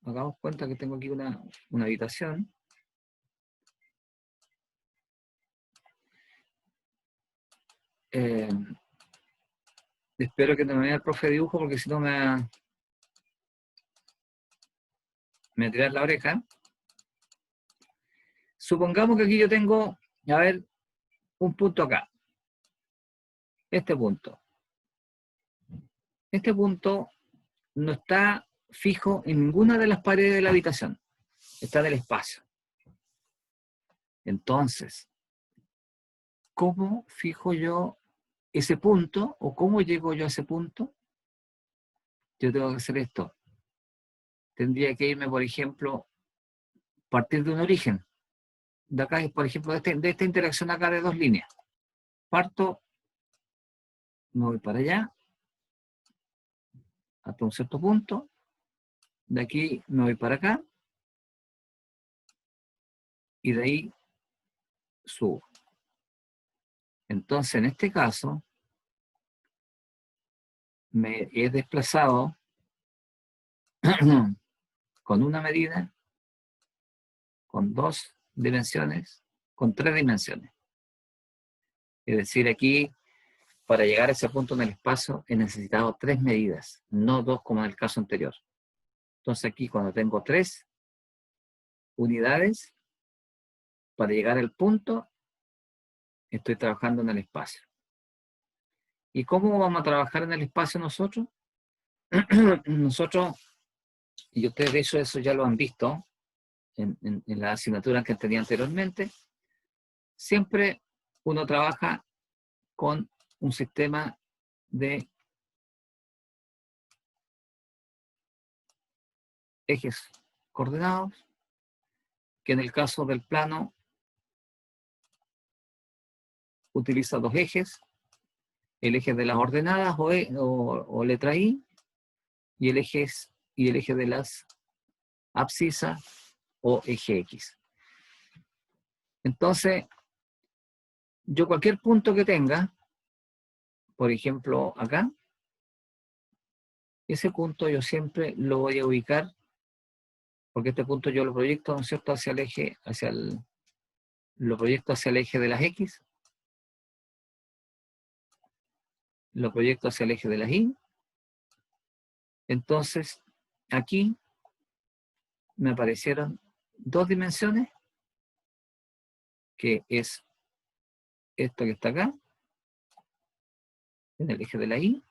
Hagamos cuenta que tengo aquí una habitación. Espero que no me vea el profe de dibujo porque si no me va a tirar la oreja. Supongamos que aquí yo tengo, a ver, un punto acá. Este punto. Este punto no está fijo en ninguna de las paredes de la habitación. Está en el espacio. Entonces, ¿cómo fijo yo ese punto o cómo llego yo a ese punto? Yo tengo que hacer esto. Tendría que irme, por ejemplo, partir de un origen. De acá, por ejemplo, de esta interacción acá de dos líneas. Parto, me voy para allá, hasta un cierto punto. De aquí me voy para acá. Y de ahí subo. Entonces, en este caso, me he desplazado con una medida, con dos dimensiones, con tres dimensiones. Es decir, aquí, para llegar a ese punto en el espacio, he necesitado tres medidas, no dos como en el caso anterior. Entonces aquí, cuando tengo tres unidades, para llegar al punto, estoy trabajando en el espacio. ¿Y cómo vamos a trabajar en el espacio nosotros? Nosotros, y ustedes de hecho eso ya lo han visto en la asignatura que tenía anteriormente, siempre uno trabaja con un sistema de ejes coordenados, que en el caso del plano utiliza dos ejes, el eje de las ordenadas o letra I, y el eje de las abscisas o eje X. Entonces, yo cualquier punto que tenga, por ejemplo acá, ese punto yo siempre lo voy a ubicar, porque este punto yo lo proyecto, ¿no es cierto?, hacia el eje, lo proyecto hacia el eje de las X, lo proyecto hacia el eje de las Y. Entonces, aquí me aparecieron dos dimensiones, que es esto que está acá, en el eje de la Y,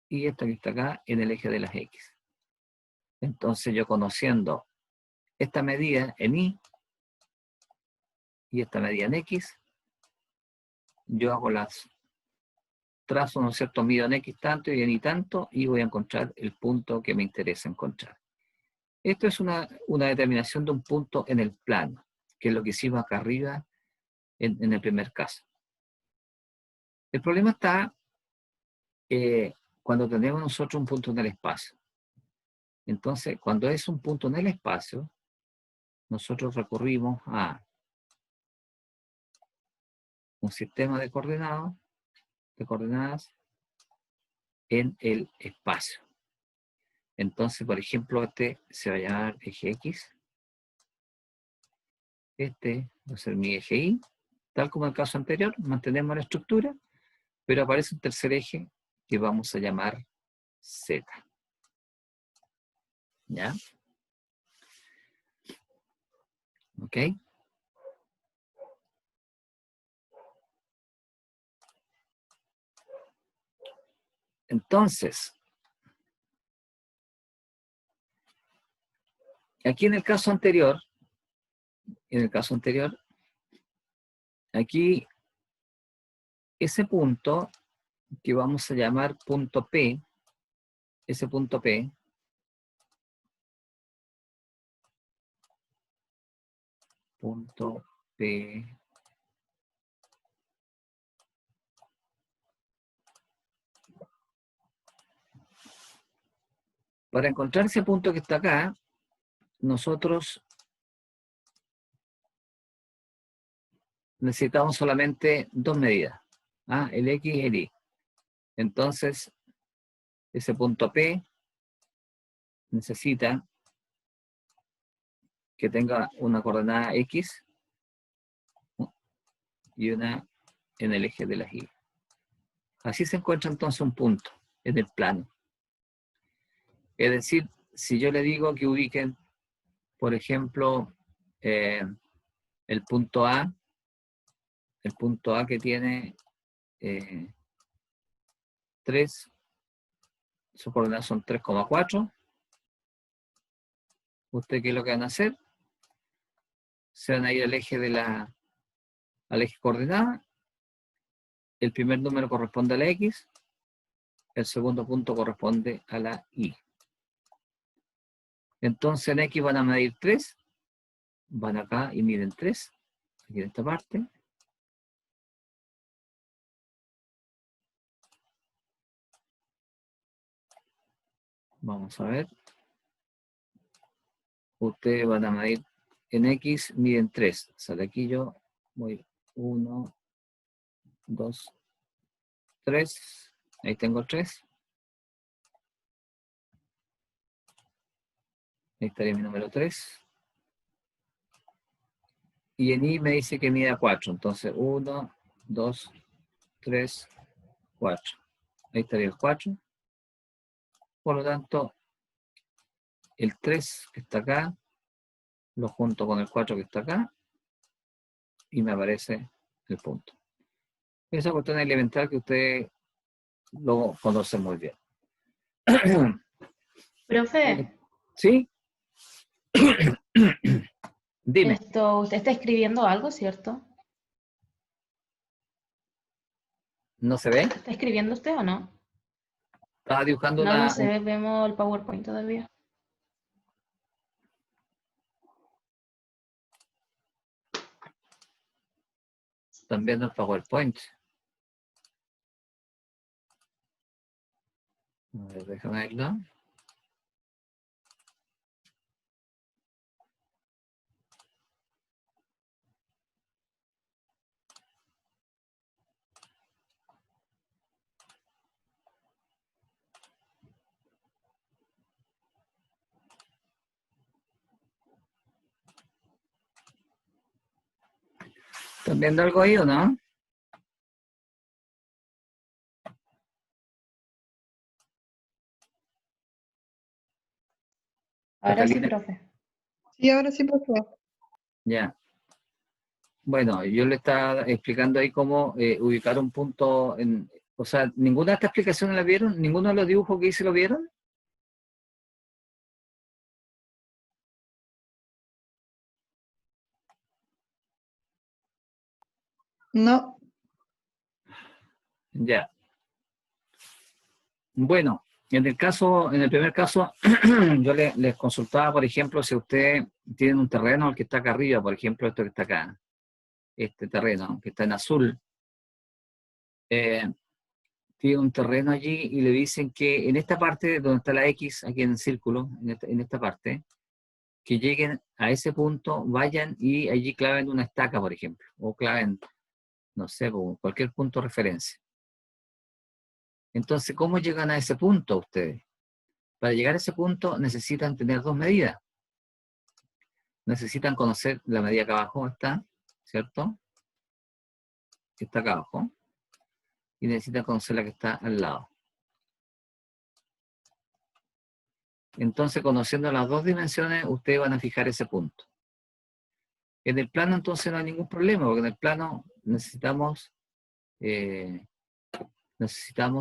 y esto que está acá, en el eje de las X. Entonces, yo conociendo esta medida en Y y esta medida en X, yo hago trazo, ¿no es cierto?, mido en X tanto y en Y tanto, y voy a encontrar el punto que me interesa encontrar. Esto es una determinación de un punto en el plano, que es lo que hicimos acá arriba en el primer caso. El problema está cuando tenemos nosotros un punto en el espacio. Entonces, cuando es un punto en el espacio, nosotros recurrimos a un sistema de coordenadas en el espacio. Entonces, por ejemplo, este se va a llamar eje X. Este va a ser mi eje Y. Tal como en el caso anterior, mantenemos la estructura, pero aparece un tercer eje que vamos a llamar Z. ¿Ya? ¿Ok? Entonces, aquí en el caso anterior, aquí, ese punto que vamos a llamar punto P, ese punto P, punto P, para encontrar ese punto que está acá, nosotros necesitamos solamente dos medidas, el X y el Y. Entonces, ese punto P necesita que tenga una coordenada X y una en el eje de las Y. Así se encuentra entonces un punto en el plano. Es decir, si yo le digo que ubiquen, por ejemplo, el punto A que tiene 3, sus coordenadas son 3,4. ¿Usted qué es lo que van a hacer? Se van a ir al eje al eje coordenada. El primer número corresponde a la X, el segundo punto corresponde a la Y. Entonces en X van a medir 3, van acá y miden 3, aquí en esta parte. Vamos a ver. Ustedes van a medir en X, miden 3. Sale aquí yo, voy 1, 2, 3. Ahí tengo 3. Ahí estaría mi número 3. Y en Y me dice que mida 4. Entonces 1, 2, 3, 4. Ahí estaría el 4. Por lo tanto, el 3 que está acá, lo junto con el 4 que está acá, y me aparece el punto. Esa cuestión elemental que ustedes lo conocen muy bien. Profe, ¿Sí? Dime. usted está escribiendo algo, ¿cierto? ¿No se ve? ¿Está escribiendo usted o no? Estaba dibujando No, no se ve, vemos el PowerPoint todavía. Están viendo el PowerPoint. A ver, déjame verlo. ¿Están viendo algo ahí o no? Ahora sí, Catalina. profe. Sí, ahora sí, por favor. Ya. Bueno, yo le estaba explicando ahí cómo ubicar un punto en... O sea, ¿ninguna de estas explicaciones la vieron? ¿Ninguno de los dibujos que hice lo vieron? No, Ya. Bueno, en el primer caso, yo les consultaba, por ejemplo, si ustedes tienen un terreno, el que está acá arriba, por ejemplo, esto que está acá, este terreno que está en azul, tiene un terreno allí y le dicen que en esta parte donde está la X, aquí en el círculo, en esta parte, que lleguen a ese punto, vayan y allí claven una estaca, por ejemplo, o claven, no sé, cualquier punto de referencia. Entonces, ¿cómo llegan a ese punto ustedes? Para llegar a ese punto necesitan tener dos medidas. Necesitan conocer la medida que abajo está, ¿cierto? Que está acá abajo. Y necesitan conocer la que está al lado. Entonces, conociendo las dos dimensiones, ustedes van a fijar ese punto. En el plano, entonces, no hay ningún problema, porque en el plano necesitamos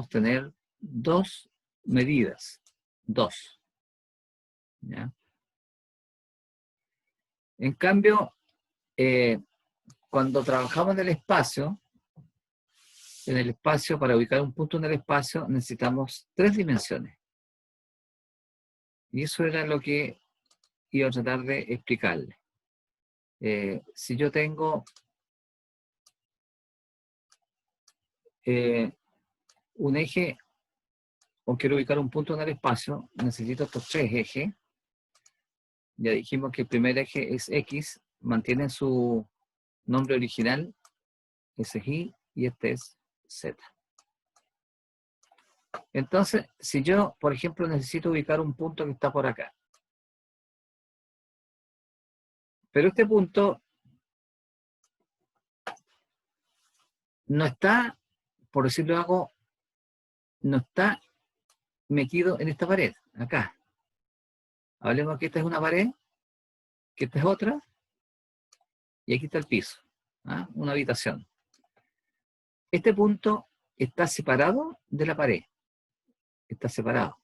tener dos medidas. Dos. ¿Ya? En cambio, cuando trabajamos en el espacio, para ubicar un punto en el espacio, necesitamos 3 dimensiones. Y eso era lo que iba a tratar de explicarle. Si yo tengo un eje o quiero ubicar un punto en el espacio, necesito estos 3 ejes. Ya dijimos que el primer eje es X, mantiene su nombre original, ese es Y, y este es Z. Entonces, si yo, por ejemplo, necesito ubicar un punto que está por acá, pero este punto no está, por decirlo algo, no está metido en esta pared, acá. Hablemos que esta es una pared, que esta es otra, y aquí está el piso, ¿ah? Una habitación. Este punto está separado de la pared, está separado,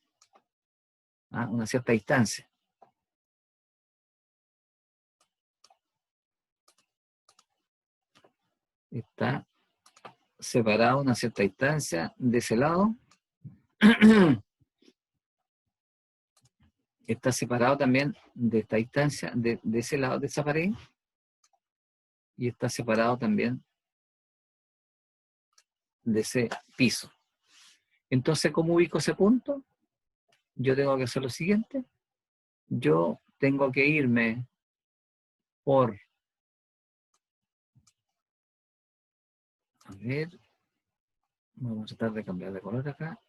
¿ah? Una cierta distancia. Está separado a una cierta distancia de ese lado. Está separado también de esta distancia, de ese lado de esa pared. Y está separado también de ese piso. Entonces, ¿cómo ubico ese punto? Yo tengo que hacer lo siguiente. Yo tengo que irme por... A ver, vamos a tratar de cambiar de color acá.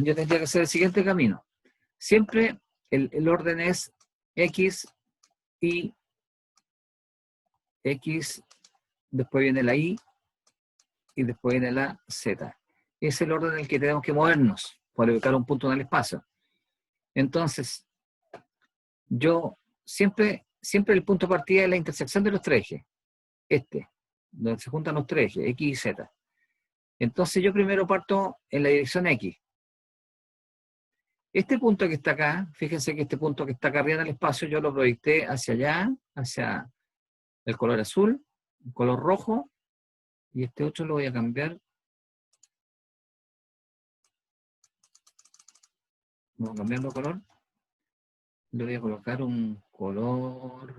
Yo tendría que hacer el siguiente camino. Siempre el orden es X, Y, X, después viene la Y, y después viene la Z. Es el orden en el que tenemos que movernos para ubicar un punto en el espacio. Entonces, yo siempre el punto de partida es la intersección de los 3 ejes. Donde se juntan los 3 ejes, X y Z. Entonces yo primero parto en la dirección X. Este punto que está acá, fíjense que este punto que está acá arriba en el espacio, yo lo proyecté hacia allá, hacia el color azul, el color rojo, y este otro lo voy a cambiar. Vamos a cambiarlo de color. Le voy a colocar un color...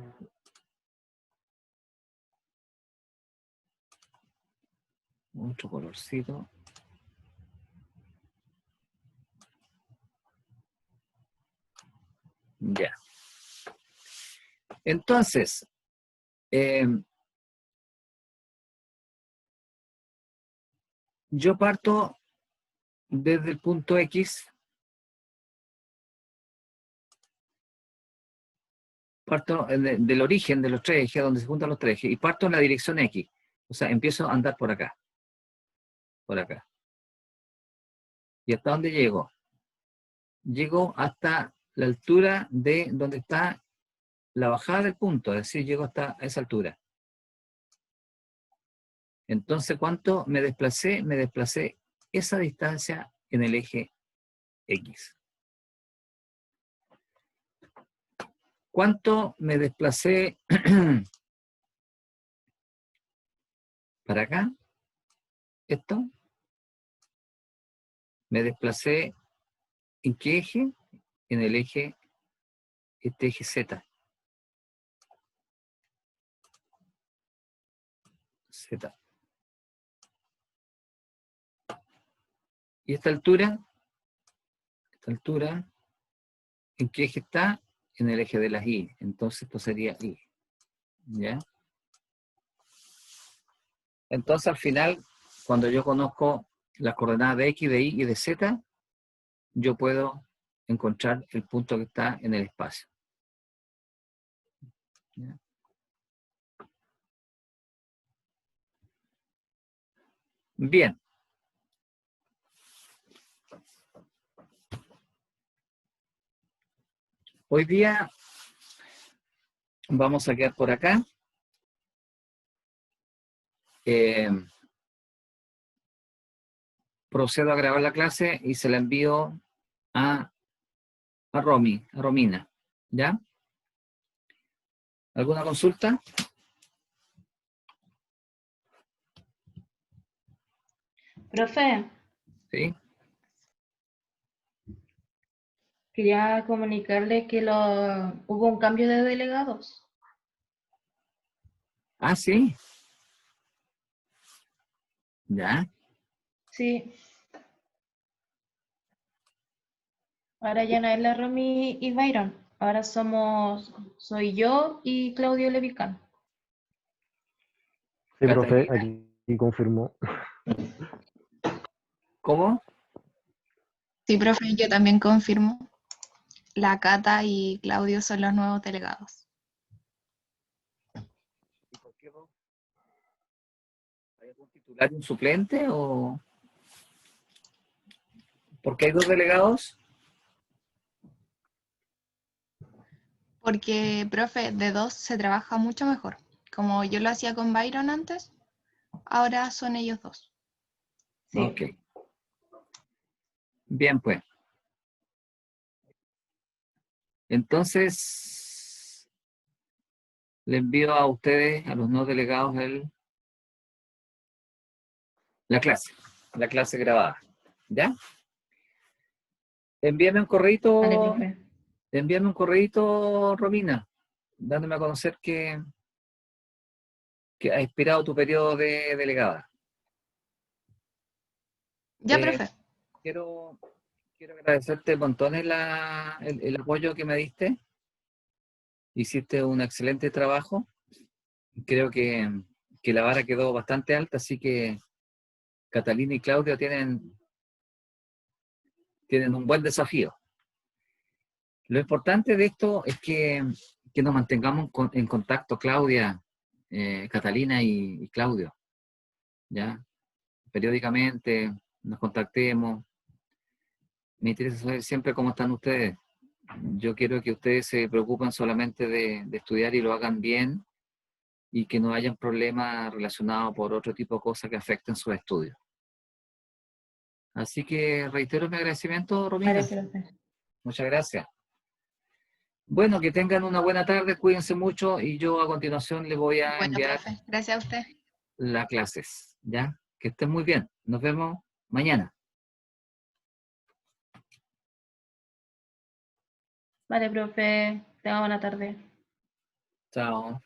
Otro colorcito. Ya. Entonces, yo parto desde el punto X, parto del origen de los 3 ejes, donde se juntan los 3 ejes, y parto en la dirección X. O sea, empiezo a andar por acá. Por acá. ¿Y hasta dónde llego? Llego hasta la altura de donde está la bajada del punto, es decir, llego hasta esa altura. Entonces, ¿cuánto me desplacé? Me desplacé esa distancia en el eje X. ¿Cuánto me desplacé para acá? ¿Esto? Me desplacé ¿en qué eje? En el eje, este eje Z. Z. ¿Y esta altura? Esta altura, ¿en qué eje está? En el eje de las Y. Entonces esto sería Y. ¿Ya? Entonces al final, cuando yo conozco las coordenadas de X, de Y y de Z, yo puedo encontrar el punto que está en el espacio. ¿Ya? Bien. Hoy día vamos a quedar por acá. Procedo a grabar la clase y se la envío a a Romina. ¿Ya? ¿Alguna consulta? Profe, Sí. quería comunicarle que hubo un cambio de delegados. Ah, sí. Ya. Sí. Ahora ya no es la Romy y Byron. Ahora soy yo y Claudio Levicán. Sí, profe, Catalina. aquí confirmó. ¿Cómo? Sí, profe, yo también confirmo. La Cata y Claudio son los nuevos delegados. ¿Y por qué vos? ¿Hay algún titular y un suplente o porque hay dos delegados? Porque, profe, de dos se trabaja mucho mejor. Como yo lo hacía con Byron antes, ahora son ellos dos. Sí. Ok. Bien, pues. Entonces, le envío a ustedes, a los no delegados, la clase grabada. ¿Ya? Envíame un Vale, correíto, profe. Romina, dándome a conocer que ha expirado tu periodo de delegada. Ya, Eh, profe. quiero, quiero agradecerte montones el apoyo que me diste. Hiciste un excelente trabajo. Creo que la vara quedó bastante alta, así que Catalina y Claudia tienen un buen desafío. Lo importante de esto es que nos mantengamos en contacto, Claudia, Catalina y Claudio, ¿ya? Periódicamente nos contactemos. Me interesa saber siempre cómo están ustedes. Yo quiero que ustedes se preocupen solamente de estudiar y lo hagan bien y que no hayan problemas relacionados por otro tipo de cosas que afecten sus estudios. Así que reitero mi agradecimiento, Vale, Romina. profe. Muchas gracias. Bueno, que tengan una buena tarde, cuídense mucho y yo a continuación les voy a Bueno, enviar profe, gracias a usted. las clases, ¿ya? Que estén muy bien. Nos vemos mañana. Vale, profe. Tenga buena tarde. Chao.